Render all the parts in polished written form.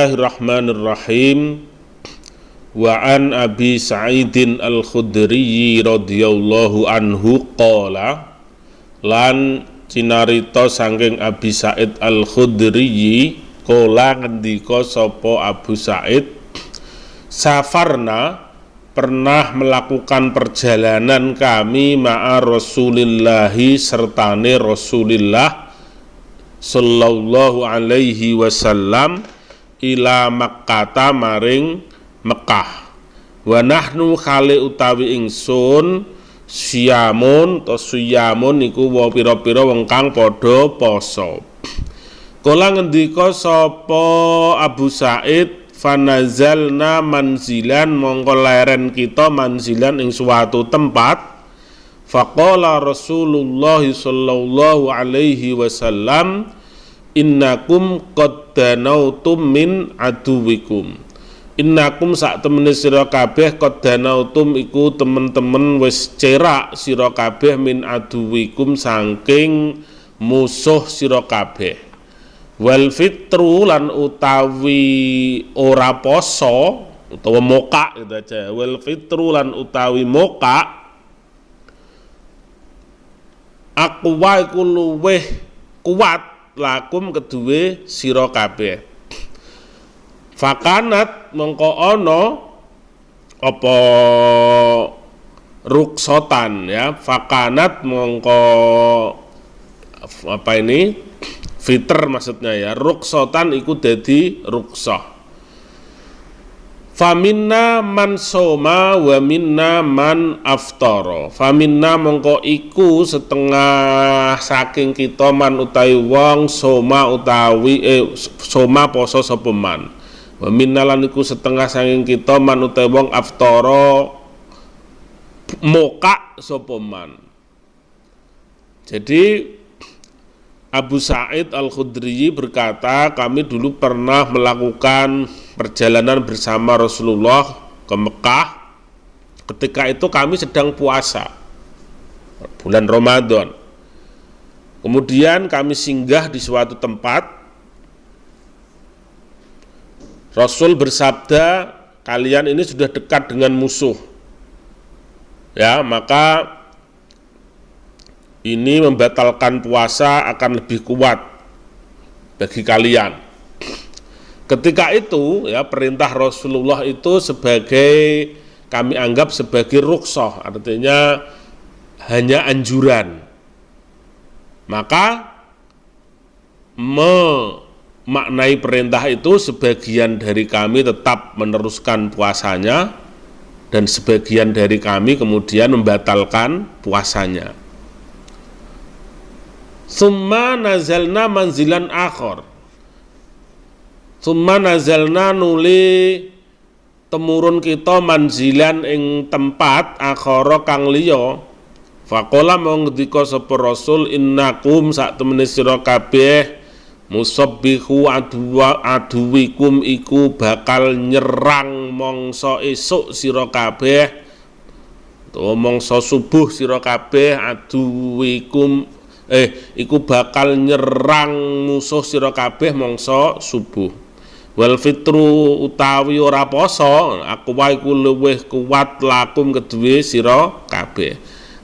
Bismillahirrahmanirrahim. Wa an Abi Sa'idin Al-Khudri radhiyallahu anhu qala, lan cinarita saking Abi Sa'id Al-Khudri qala ngendika sapa Abu Sa'id, safarna pernah melakukan perjalanan kami ma'a Rasulillahi sertane Rasulillah sallallahu alaihi wasallam ila Makkata maring Mekah. Wa nahnu khali utawi ingsun siyamun to siyamun iku wa pira-pira wong kang padha poso. Kala ngendika sapa Abu Sa'id, fanazalna manzilan mongko leren kita manzilan ing suatu tempat. Faqala Rasulullah sallallahu alaihi wasallam, innakum qad danautum min aduwikum. Innakum sak temene sira kabeh qad danautum iku temen-temen wis cerak sira kabeh min aduwikum saking musuh sira kabeh. Wal fitru lan utawi ora poso utawa moka gitu aja. Wal fitru lan utawi moka aqwa iku luweh kuat lakum kedue sira kabeh. Fakanat mongko ana apa ruksotan ya, fakanat mongko apa ini fitr maksudnya ya, ruksotan iku dadi ruksah. Faminna man soma wa minna man aftara. Faminna mongko iku setengah saking kita man utawi wong soma utawi soma poso sapa man. Wa minna lan iku setengah saking kita man utawi wong aftara moka sapa man. Jadi Abu Sa'id Al-Khudri berkata, kami dulu pernah melakukan perjalanan bersama Rasulullah ke Mekah. Ketika itu kami sedang puasa bulan Ramadan. Kemudian kami singgah di suatu tempat. Rasul bersabda, kalian ini sudah dekat dengan musuh. Ya, maka ini membatalkan puasa akan lebih kuat bagi kalian. Ketika itu ya, perintah Rasulullah itu sebagai kami anggap sebagai rukhsah, artinya hanya anjuran. Maka memaknai perintah itu sebagian dari kami tetap meneruskan puasanya dan sebagian dari kami kemudian membatalkan puasanya. Summa nazalna manzilan akhor. Summa nazalna nuli temurun kita manzilan ing tempat akhara kang liya. Faqala mongdika sapa Rasul, innakum sak temene sira kabeh musabbihu aduwikum iku bakal nyerang mangsa esuk sira kabeh. To mangsa subuh sira kabeh aduwikum iku bakal nyerang musuh sira kabeh mangsa subuh. Wal fitru utawi ora poso aku wae iku luwih kuat lakum kedue sira kabeh.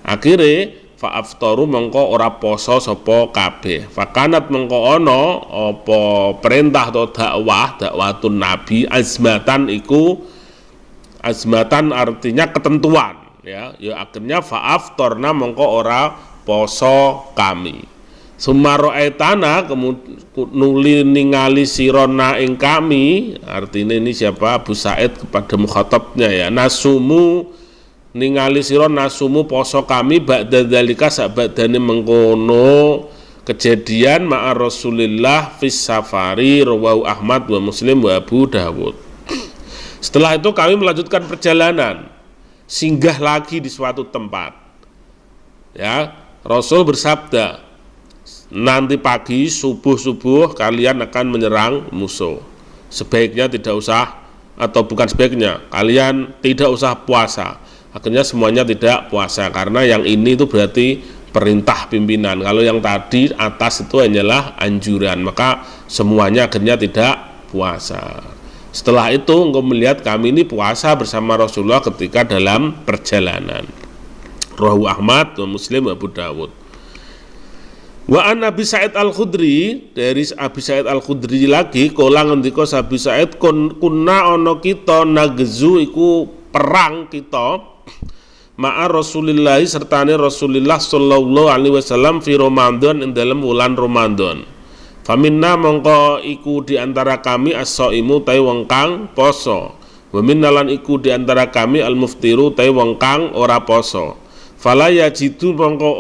Akhire fa aftaru mengko ora poso sapa kabeh. Fakanat mengko ana apa perintah atau dakwatun nabi azmatan iku, azmatan artinya ketentuan ya akhirnya fa aftarna mengko ora poso kami. Sumaro etana nuli ningali sirona ing kami, artinya ini siapa? Abu Sa'id kepada mukhatabnya ya, nasumu ningali siron nasumu poso kami ba'da dzalika sabadane mengkono kejadian ma'a Rasulillah fis safari rawahu Ahmad wa Muslim wa Abu Dawud. Setelah itu kami melanjutkan perjalanan, singgah lagi di suatu tempat ya. Rasul bersabda, nanti pagi subuh-subuh kalian akan menyerang musuh. Sebaiknya tidak usah, atau bukan sebaiknya, kalian tidak usah puasa. Akhirnya semuanya tidak puasa, karena yang ini itu berarti perintah pimpinan. Kalau yang tadi atas itu hanyalah anjuran, maka semuanya akhirnya tidak puasa. Setelah itu engkau melihat kami ini puasa bersama Rasulullah ketika dalam perjalanan. Rawahu Ahmad wa Muslim wa Abu Dawud. Wa an Abi Sa'id Al-Khudri, dari Abi Sa'id Al-Khudri lagi kala ngendika Abi Sa'id kunna ana kita nagzu iku perang kita ma'a Rasulillah sertane Rasulullah sallallahu alaihi wasallam fi Ramadan ing dalam wulan Ramadan. Faminna mongko iku di antara kami as-shaimu tai wong kang poso. Wa minna lan iku di antara kami al-muftiru tai wong kang ora poso. Fala yajidu mongko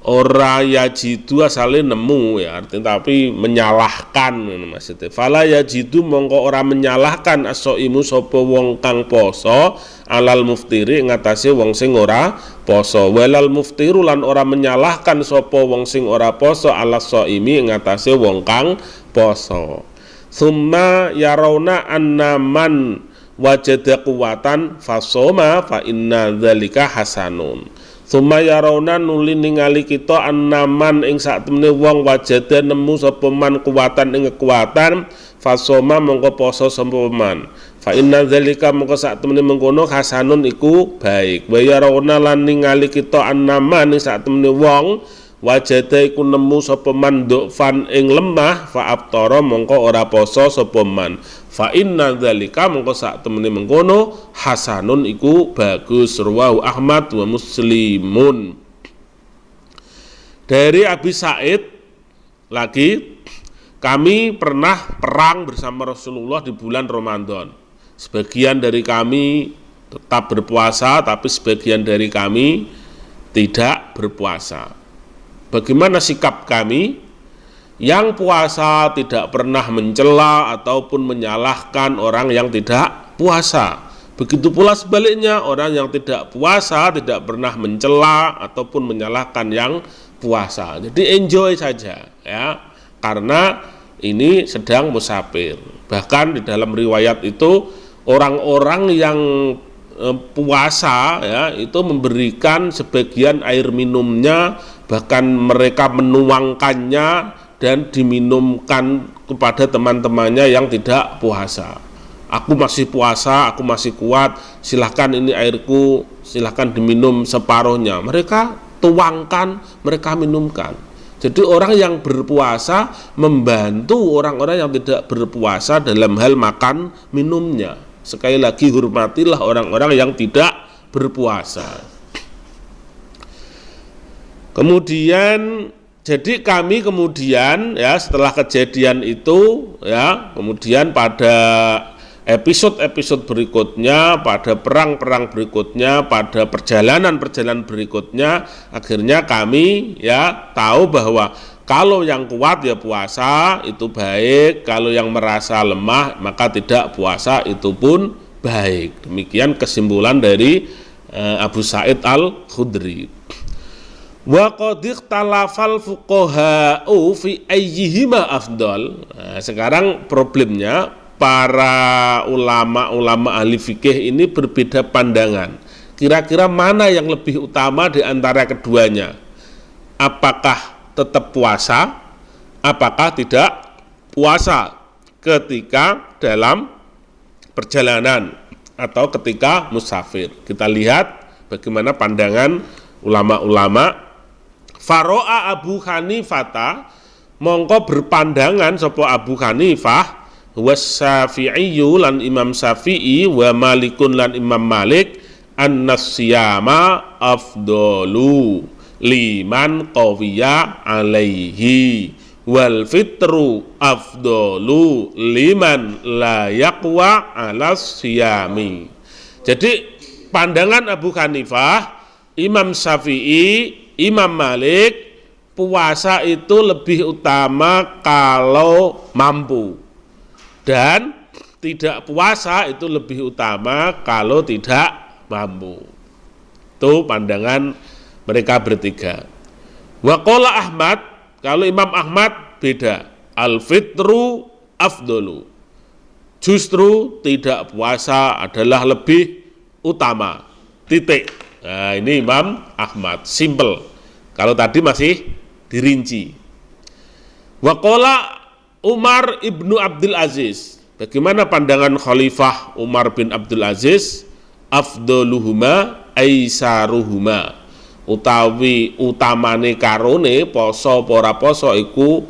ora yajidu asale nemu ya artinya tapi menyalahkan maksudnya. Fala yajidu mongko ora menyalahkan as-shaimu sapa wong kang poso alal muftiri ngatasi wong sing ora poso. Walal muftiru lan ora menyalahkan sapa wong sing ora poso alas shaimi ngatasi wong kang poso. Summa yarawna annaman wajada quwatan fasoma fa inna dzalika hasanun. Summa yarawna nuli ningali kita annaman ing sak temene wong wajada nemu sapa man kuwatan ing kekuatan fasoma mongko poso sapa man. Fa inna dzalika mongko sak temene mengkono hasanun iku baik. Wa yarawna lan ningali kita annaman ing sak temene wong wajada iku nemu sapa man dhufan ing lemah fa aftara mongko ora poso sapa man. Fa inna dzalika mongko sak temene mengkono hasanun iku bagus. Rawahu Ahmad wa Muslimun. Dari Abi Sa'id lagi, kami pernah perang bersama Rasulullah di bulan Ramadan. Sebagian dari kami tetap berpuasa, tapi sebagian dari kami tidak berpuasa. Bagaimana sikap kami? Yang puasa tidak pernah mencela ataupun menyalahkan orang yang tidak puasa. Begitu pula sebaliknya, orang yang tidak puasa tidak pernah mencela ataupun menyalahkan yang puasa. Jadi enjoy saja ya, karena ini sedang musafir. Bahkan di dalam riwayat itu orang-orang yang puasa ya itu memberikan sebagian air minumnya, bahkan mereka menuangkannya dan diminumkan kepada teman-temannya yang tidak puasa. Aku masih puasa, aku masih kuat, silahkan ini airku, silahkan diminum separuhnya. Mereka tuangkan, mereka minumkan. Jadi orang yang berpuasa membantu orang-orang yang tidak berpuasa dalam hal makan minumnya. Sekali lagi hormatilah orang-orang yang tidak berpuasa. Kemudian jadi kami kemudian ya setelah kejadian itu ya kemudian pada episode-episode berikutnya, pada perang-perang berikutnya, pada perjalanan-perjalanan berikutnya, akhirnya kami ya tahu bahwa kalau yang kuat ya puasa itu baik, kalau yang merasa lemah maka tidak puasa itu pun baik. Demikian kesimpulan dari Abu Sa'id Al-Khudri. Wa qad ikhtalafal fuqaha'u fi ayyihima afdal. Nah, sekarang problemnya para ulama-ulama ahli fikih ini berbeda pandangan. Kira-kira mana yang lebih utama di antara keduanya? Apakah tetap puasa? Apakah tidak puasa ketika dalam perjalanan atau ketika musafir? Kita lihat bagaimana pandangan ulama-ulama. Faro'a Abu Hanifata mongko berpandangan sapa Abu Hanifah was-Syafi'iyyu lan Imam Syafi'i wa Malikun lan Imam Malik an-nasyama afdalu liman qawiya alaihi wal fitru afdalu liman la yaqwa alas siyami. Jadi pandangan Abu Hanifah, Imam Syafi'i, Imam Malik, puasa itu lebih utama kalau mampu, dan tidak puasa itu lebih utama kalau tidak mampu. Itu pandangan mereka bertiga. Wa qala Ahmad, kalau Imam Ahmad beda, al-fitru afdalu, justru tidak puasa adalah lebih utama, titik. Nah, ini Imam Ahmad, simple. Kalau tadi masih dirinci. Wa qala Umar ibnu Abdul Aziz. Bagaimana pandangan Khalifah Umar bin Abdul Aziz? Afdaluhuma aisaruhuma. Utawi utamane karone poso apa ora poso iku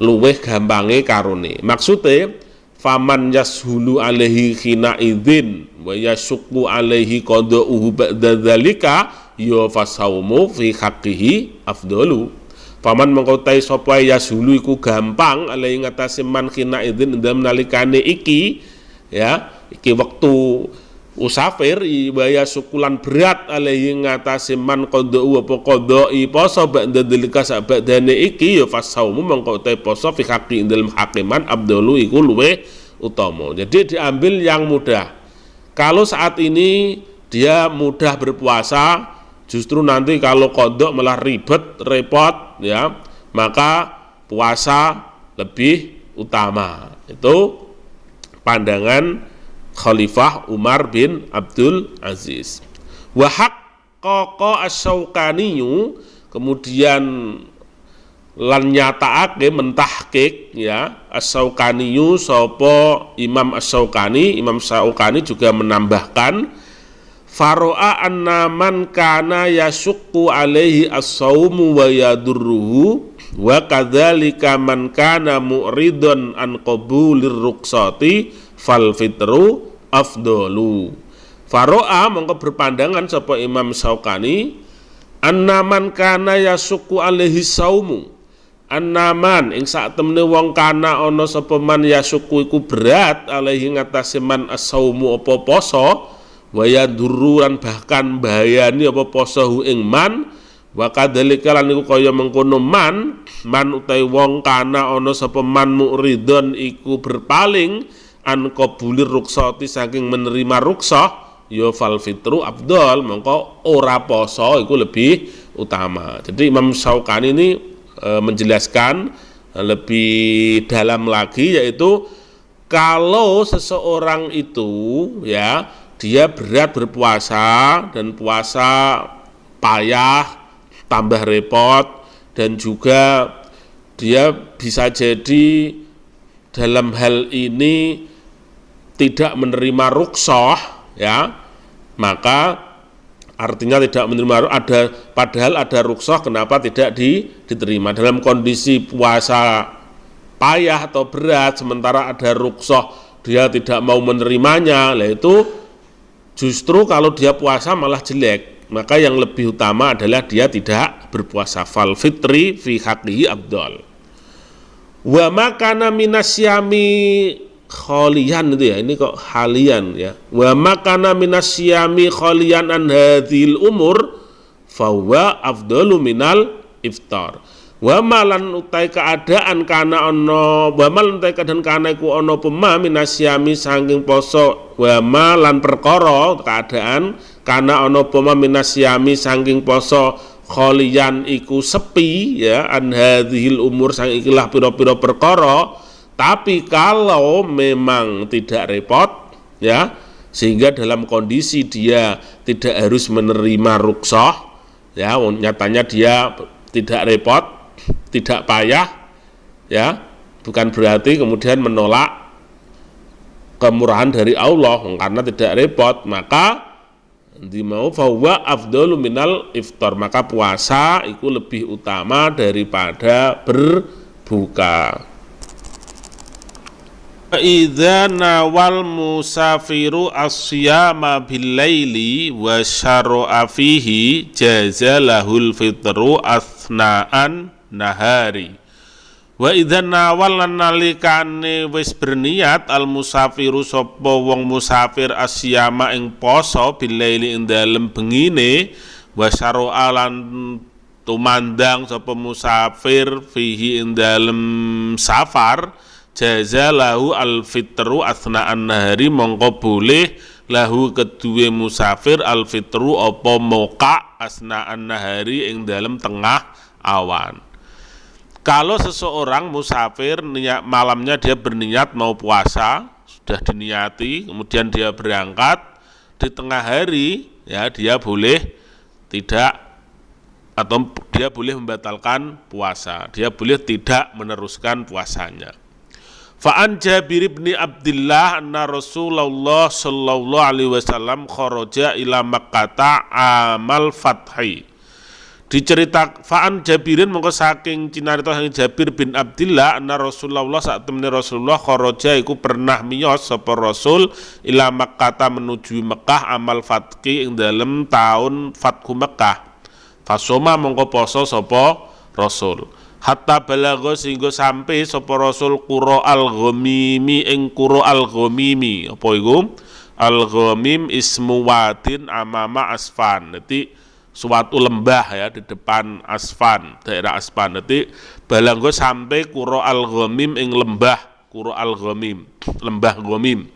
luweh gampange karone. Maksude faman yashulu alaihi khina idzin wa yashqu alaihi qada'uhu ba'da dzalika ya fasaumu fi haqqihi afdalu. Paman mengkotai sapa yashulu iku gampang alaihi ngatasi man khina idzin ndam nalikane iki ya iki wektu usafir ibaya sukulan berat alaihi ngatasi man qada'u apa qada'i poso ba'da dzalika sabadane iki ya fasaumu mengkotai poso fi haqqi indal hakiman afdalu iku luweh utama. Jadi diambil yang mudah. Kalau saat ini dia mudah berpuasa, justru nanti kalau kodok malah ribet, repot, ya, maka puasa lebih utama. Itu pandangan Khalifah Umar bin Abdul Aziz. Wa haqqaqa asy-Syaukaniyu, kemudian lan nyataake mentahkik ya Asy-Syaukaniyu sapa Imam Asy-Syaukani. Imam Syaukani juga menambahkan faro'a anna man kana yashuqqu alaihi as-saumu wa yadurruhu wa kadzalika man kana mu'ridun an qabulir ruqsati fal fitru afdalu. Faro'a mongko berpandangan sapa Imam Syaukani anna man kana yashuqqu alaihi saumu, annaman ing sak temene wong kana ana sapa man yashuqqu iku berat alaihi ngatasi man as-saumu apa poso waya dururan bahkan bahayani apa posohu ing man wa kadzalika lan iku kaya mengkono man utawi wong kana ana sapa man muridon iku berpaling an qabulir ruksati saking menerima ruksah ya fal fitru afdal mongko ora poso iku lebih utama. Jadi Imam Syaukani ini menjelaskan lebih dalam lagi, yaitu kalau seseorang itu ya dia berat berpuasa dan puasa payah tambah repot, dan juga dia bisa jadi dalam hal ini tidak menerima rukshoh ya, maka artinya tidak menerima padahal ada rukshoh, kenapa tidak diterima dalam kondisi puasa payah atau berat sementara ada rukshoh dia tidak mau menerimanya. Lah itu justru kalau dia puasa malah jelek, maka yang lebih utama adalah dia tidak berpuasa. Fal fitri fi haqqihi afdal. Wa makana minasyami kholian, itu ya, ini kok halian ya. Wa makana minasyami kholian an hadhil umur fahuwa afdalu minal iftar. Wa malan utai keadaan kana ono, wa malan utai keadaan kana iku ono pema minasyami saking poso, wa malan perkara keadaan kana ono pema minasyami saking poso kholian iku sepi ya an hadhil umur saking ikilah pira-pira perkara. Tapi kalau memang tidak repot ya, sehingga dalam kondisi dia tidak harus menerima rukshoh ya, nyatanya dia tidak repot, tidak payah ya, bukan berarti kemudian menolak kemurahan dari Allah karena tidak repot, maka dimau fahuwa afdalu minal iftar, maka puasa itu lebih utama daripada berbuka. Idza nawal musafiru as-siyama bil-laili wa syara'a fihi jazalahul fitru asna'an nahari. Wa idza nawal nalikane wis berniat al musafiru sapa wong musafir as-siyama ing poso bil-laili ing dalem bengine wa syara'a lan tumandang sapa musafir fihi ing dalem safar jazalahu al-fitru asna'an nahari, mongko boleh lahu kedue musafir al-fitru apa moka asna'an nahari ing dalam tengah awan. Kalau seseorang musafir malamnya dia berniat mau puasa, sudah diniati, kemudian dia berangkat di tengah hari ya, dia boleh tidak, atau dia boleh membatalkan puasa, dia boleh tidak meneruskan puasanya. Fa'an Jabir bin Abdullah anna Rasulullah sallallahu alaihi wasallam kharaja ila Makkah amal fathi. Dicerita Fa'an Jabirin mongko saking cinarita saking Jabir bin Abdullah anna Rasulullah saat temene Rasulullah kharaja iku pernah miyos sapa Rasul ila Makkah menuju Mekah amal fathi ing dalem taun Fathu Mekah. Fasoma mongko poso sapa Rasul. Hatta balagha sehingga sampai sapa Rasul qura al-ghamimi ing qura al-ghamimi. Apa iku? Al-ghamim ismu wadin amama Asfan. Dadi suatu lembah ya di depan Asfan, daerah Asfan. Dadi balagha sampai qura al-ghamim ing lembah qura al-ghamim, lembah Ghamim.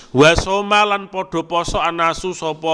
Wa somalan padha poso anasu sapa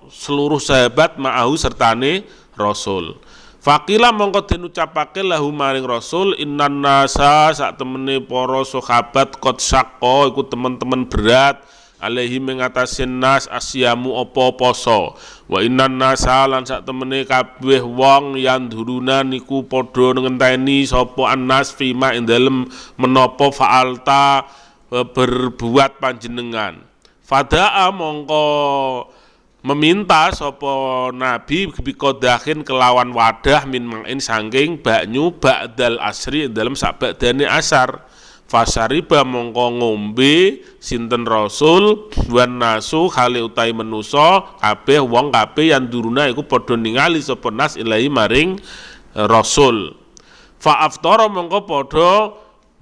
seluruh sahabat ma'ahu sertane Rasul. Faqila mongko den ucapake lahu maring Rasul innan nasa sak temene para sahabat qad syaqqa iku teman-teman berat alaihi mengatasi nas asyamu apa poso wa innan nasa lan sak temene kabeh wong yanduruna niku padha ngenteni sapa annas fima ing dalem menapa fa'alta berbuat panjenengan. Fadaa mongko meminta sapa Nabi bikodahin kelawan wadah min mangin sangking baknyu ba'dal asri dalam sakbadane asar. Fasariba mongko ngombe sinten Rasul wan nasu khali utai menusa kabeh wong kabeh yang duruna iku padha ningali sapa nas ilahi maring Rasul. Fa aftara mongko padha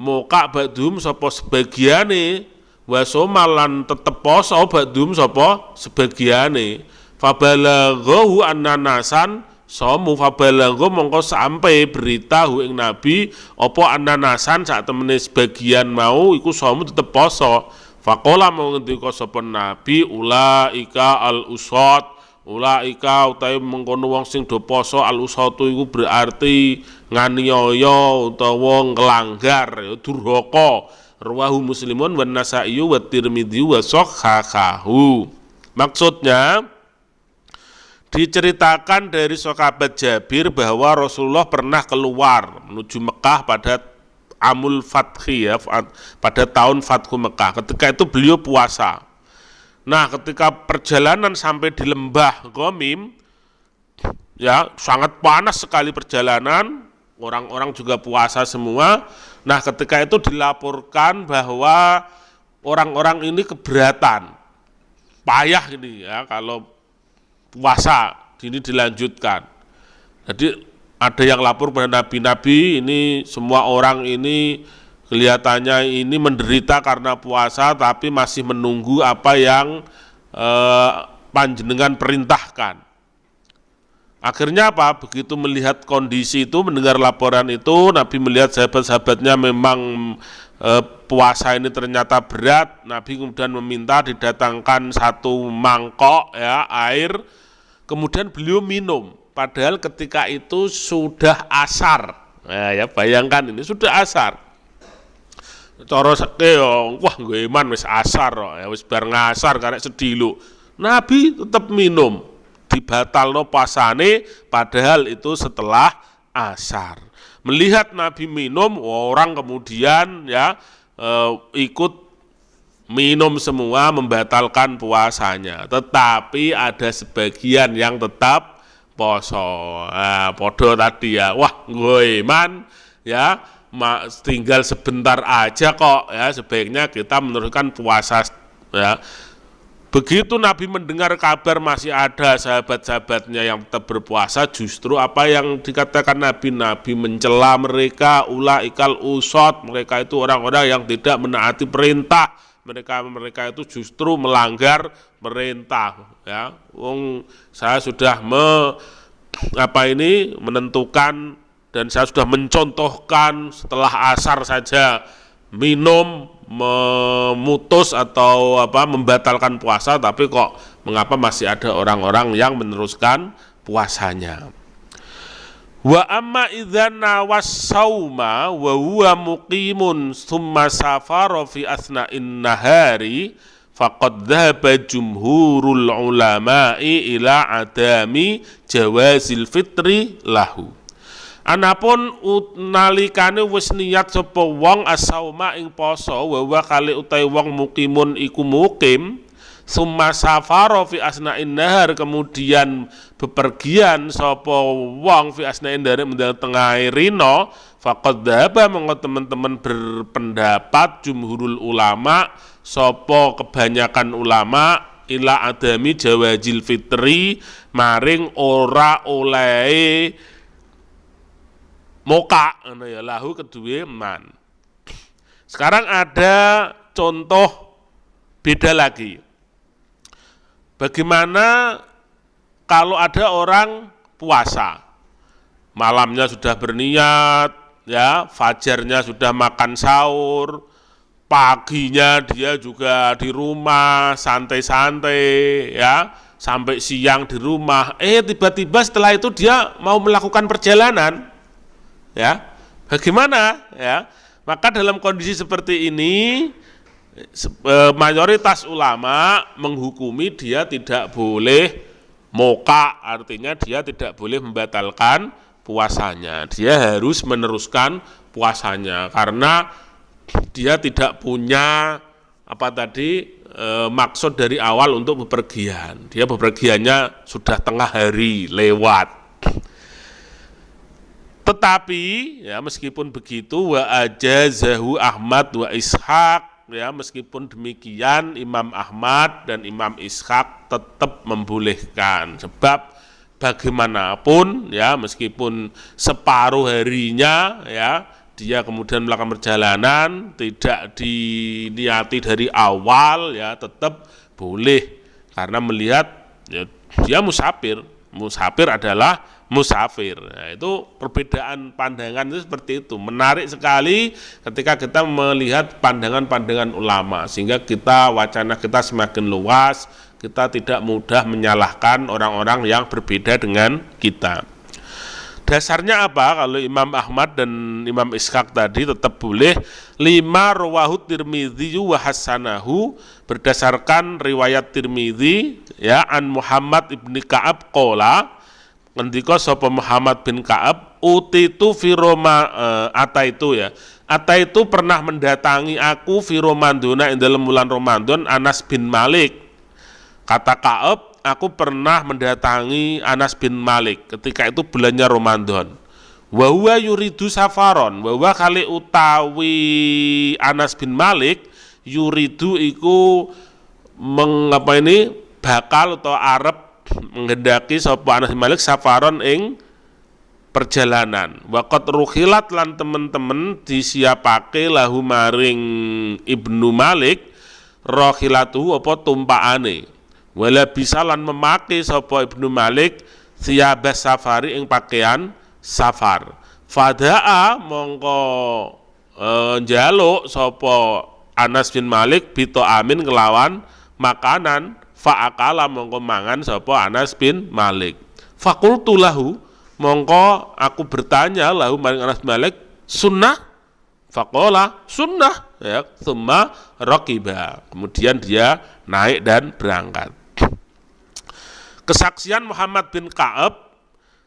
muka ba'dhum sapa sebagiane wasomalan tetep poso ba'dhum sapa sebagiane. Fabalaghahu annanasan somu fabalagha mongko sampai berita hu ing Nabi apa annanasan sak temene sebagian mau iku somu tetep poso. Faqala mongko ngendika sapa Nabi ulaika al-usat, ulaika utawi mengkono wong sing do poso al-usatu iku berarti nganiaya utawa nglanggar ya durhaka. Rawahu Muslimun wan Nasa'i wa Tirmidzi wa sahhahahu. Maksudnya diceritakan dari sahabat Jabir bahwa Rasulullah pernah keluar menuju Mekah pada Amul Fathi ya, pada tahun Fathu Mekah. Ketika itu beliau puasa. Nah, ketika perjalanan sampai di lembah Ghamim ya sangat panas sekali perjalanan, orang-orang juga puasa semua. Nah, ketika itu dilaporkan bahwa orang-orang ini keberatan, payah ini ya kalau puasa ini dilanjutkan. Jadi ada yang lapor pada nabi-nabi ini semua orang ini kelihatannya ini menderita karena puasa tapi masih menunggu apa yang panjenengan perintahkan. Akhirnya apa? Begitu melihat kondisi itu, mendengar laporan itu, Nabi melihat sahabat-sahabatnya memang puasa ini ternyata berat. Nabi kemudian meminta didatangkan satu mangkok ya air, kemudian beliau minum. Padahal ketika itu sudah asar. Nah, ya bayangkan ini sudah asar. Cara seke yo, wah gue iman wis asar ya wis bar ngasar karek sedilo. Nabi tetap minum. Dibatalno pasane padahal itu setelah asar. Melihat Nabi minum, orang kemudian ya ikut minum semua membatalkan puasanya. Tetapi ada sebagian yang tetap poso. Nah, podo tadi ya, wah gue iman ya tinggal sebentar aja kok ya sebaiknya kita meneruskan puasa ya. Begitu Nabi mendengar kabar masih ada sahabat-sahabatnya yang tetap berpuasa, justru apa yang dikatakan Nabi mencela mereka, ulaikal usot, mereka itu orang-orang yang tidak menaati perintah, mereka itu justru melanggar perintah. Ya, saya sudah menentukan dan saya sudah mencontohkan setelah asar saja minum memutus atau membatalkan puasa, tapi kok mengapa masih ada orang-orang yang meneruskan puasanya. Wa amma idzan nawas sauma wa huwa muqimun tsumma safara fi asna'in nahari faqad dhahaba jumhurul ulama'i ila adami jawazil fitri lahu. Anapun nalikane wis niat sapa wong asauma ing poso wa kali utai wong mukimun iku mukim summa safaro fi asna'in nahar, kemudian bepergian sapa wong fi asna'in nahar mendalam tengah rino, faqad dhaba mongko teman-teman berpendapat jumhurul ulama sapa kebanyakan ulama ila adami jawazil fitri maring ora olehe moka ngono ya lahu kedue man. Sekarang ada contoh beda lagi. Bagaimana kalau ada orang puasa, malamnya sudah berniat, ya, fajarnya sudah makan sahur, paginya dia juga di rumah santai-santai, ya, sampai siang di rumah. Tiba-tiba setelah itu dia mau melakukan perjalanan, ya, bagaimana, ya? Maka dalam kondisi seperti ini mayoritas ulama menghukumi dia tidak boleh moka, artinya dia tidak boleh membatalkan puasanya. Dia harus meneruskan puasanya karena dia tidak punya maksud dari awal untuk bepergian. Dia bepergiannya sudah tengah hari lewat. Tetapi ya meskipun begitu wa ajazahu Ahmad wa Ishaq, ya meskipun demikian Imam Ahmad dan Imam Ishaq tetap membolehkan, sebab bagaimanapun ya meskipun separuh harinya ya dia kemudian melakukan perjalanan tidak diniati dari awal, ya tetap boleh karena melihat ya, dia musafir adalah musafir. Nah, itu perbedaan pandangan itu seperti itu. Menarik sekali ketika kita melihat pandangan-pandangan ulama, sehingga wacana kita semakin luas, kita tidak mudah menyalahkan orang-orang yang berbeda dengan kita. Dasarnya apa? Kalau Imam Ahmad dan Imam Ishaq tadi tetap boleh. 5 rawahu Tirmidzi wa hasanahu, berdasarkan riwayat Tirmidzi ya an Muhammad ibni Ka'ab qala, ngendika sapa Muhammad bin Ka'ab, utitu fi Roma ataitu pernah mendatangi aku fi Romandona ing dalam bulan Ramadan Anas bin Malik. Kata Ka'ab, aku pernah mendatangi Anas bin Malik ketika itu bulannya Ramadan. Wa huwa yuridu safaron, wa huwa kali utawi Anas bin Malik yuridu iku bakal atau arep menghendaki sapa Anas bin Malik safaron ing perjalanan. Waqat rukhilat lan temen-temen disiapake lahu maring Ibnu Malik rokhilatuhu apa tumpakane. Wala bisa lan memake sapa Ibnu Malik siyabas safari ing pakaian safar. Fadaa mongko njaluk sapa Anas bin Malik bito amin kelawan makanan, fa'akala mongko mangan sapa Anas bin Malik. Fakultu lahu mongko aku bertanya lahu maring Anas bin Malik, sunnah? Faqala sunnah, ya, tsumma raqiba. Kemudian dia naik dan berangkat. Kesaksian Muhammad bin Ka'ab,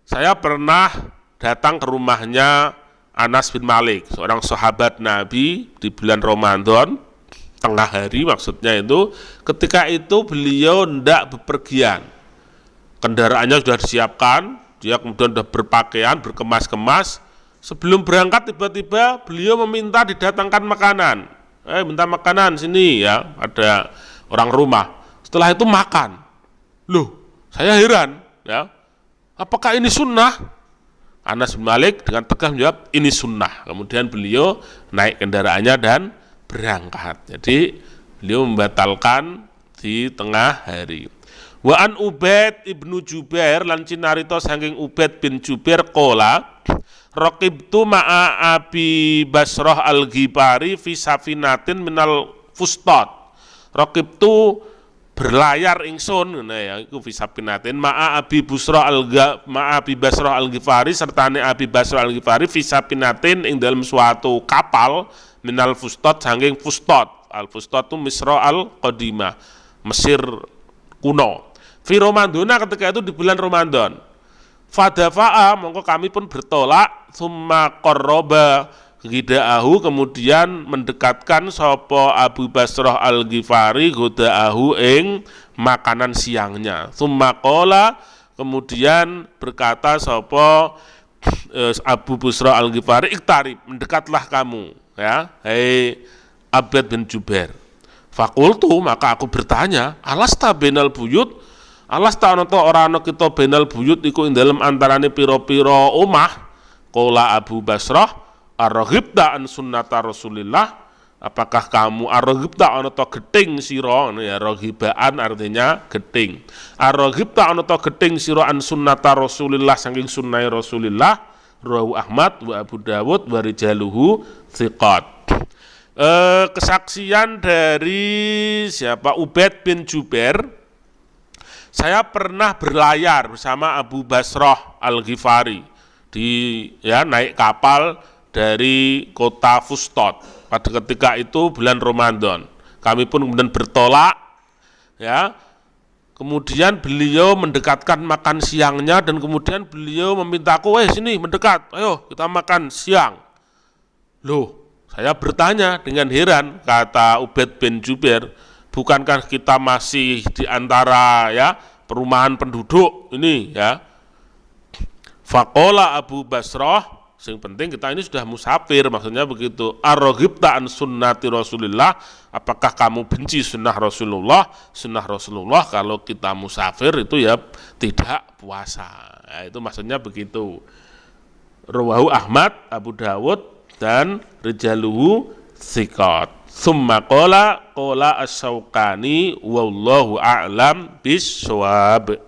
saya pernah datang ke rumahnya Anas bin Malik, seorang sahabat Nabi di bulan Ramadan, tengah hari maksudnya itu. Ketika itu beliau hendak bepergian, kendaraannya sudah disiapkan, dia kemudian sudah berpakaian, berkemas-kemas. Sebelum berangkat tiba-tiba beliau meminta didatangkan makanan. Minta makanan sini, ya, ada orang rumah. Setelah itu makan. Loh, saya heran, ya, apakah ini sunnah? Anas bin Malik dengan tegas menjawab, ini sunnah. Kemudian beliau naik kendaraannya dan berangkat. Jadi beliau membatalkan di tengah hari. Wa an Ubaid ibnu Jubair lan cinarito saking Ubaid bin Jubair qala raqibtu ma'a Abi Basrah al-Ghifari fi safinatin minal fustat. Raqibtu berlayar ingsun, nah ya iku fi safinatin ma'a Abi Basrah al-Ghifari sertane Abi Basrah al-Ghifari fi safinatin ing dalam suatu kapal minal fustat saking fustat. Al-fustat itu Misra al-Qadimah, Mesir kuno. Fi Ramadana ketika itu di bulan Ramadan. Fadafa'a mongko kami pun bertolak, summa qarraba ghidaahu kemudian mendekatkan sapa Abu Basrah Al-Ghifari ghidaahu ing makanan siangnya. Summa qala kemudian berkata sapa Abu Basrah Al-Ghifari, iktarib, mendekatlah kamu, ya, hei Abad bin Jubair. Fakultu, maka aku bertanya, alasta benal buyut, alasta ana ta ora ana kita benal buyut iku ing dalem antarane pira-pira omah. Qala Abu Basrah, arghibta an sunnata Rasulillah, apakah kamu arghibta ana ta gething sira, ya roghibaan artinya gething. Arghibta ana ta gething sira an sunnata Rasulillah saking sunnah Rasulillah, rawu Ahmad wa Abu Dawud wa rijaluhu thiqat. Kesaksian dari siapa? Ubaid bin Jubair. Saya pernah berlayar bersama Abu Basrah Al-Ghifari naik kapal dari kota Fustot. Pada ketika itu bulan Ramadan. Kami pun kemudian bertolak, ya. Kemudian beliau mendekatkan makan siangnya dan kemudian beliau memintaku, sini mendekat, ayo kita makan siang. Loh, saya bertanya dengan heran, kata Ubaid bin Jubair, bukankah kita masih di antara perumahan penduduk ini, ya? Faqala Abu Basrah, yang penting kita ini sudah musafir, maksudnya begitu. Arghibta an sunnati Rasulillah, apakah kamu benci sunnah Rasulullah? Sunnah Rasulullah kalau kita musafir itu ya tidak puasa. Ya, itu maksudnya begitu. Rawahu Ahmad, Abu Dawud dan rijaluhu thiqat. Summa qala as-Syaukani wallahu a'lam bis-shawab.